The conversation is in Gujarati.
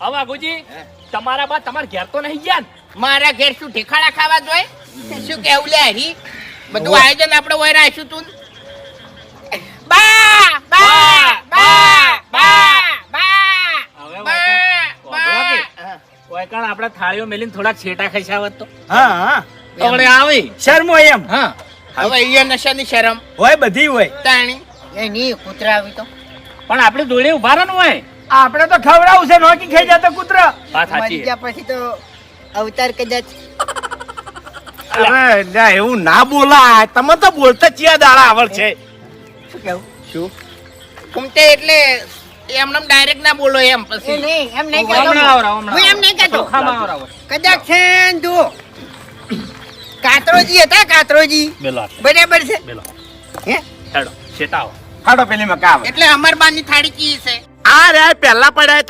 હવે વાઘુજી તમારા બા તમારા ઘેર તો નહીં ગયા ને? મારા ઘેર શું ઠેકાણા ખાવા જોઈએ? શું કેવું લે હરી? બધું આયોજન આપણે વહી રાખશું તું. બા બા બા બા બા હવે બા. કોઈ કારણ આપણે થાળીઓ મેલીને થોડાક છેટા ખસાવત તો હા હા તોડે આવી શરમો એમ હા હવે અહીંયા નશાની શરમ હોય બધી હોય. તાણી એની કૂતરા આવી તો પણ આપણે જોડે ઉભા રહો ને હોય આપણે તો ખવડાવું છે નોકી ખાઈ જતો કૂતરો. વાત સાચી છે. પછી તો અવતાર કદાચ અરે ના એવું ના બોલાય. તમે તો બોલતા ચિયા દાડા આવડ છે. શું કેવું શું ઘૂમતે એટલે એમને ડાયરેક્ટ ના બોલો એમ પછી એમ નહીં હમણાં આવરાવો, હમણાં હું એમ નહીં કહેતો. ચોખામાં આવરાવો. કદાચ છે ને જો કાતરોજી હતા કાતરોજી બેલો આપો, બરાબર છે બેલો હે હેડો છેટા આવો. હાડો પેલી મકા આવે. એટલે અમરબાની થાળી કી છે આ રે પહેલા પડ્યા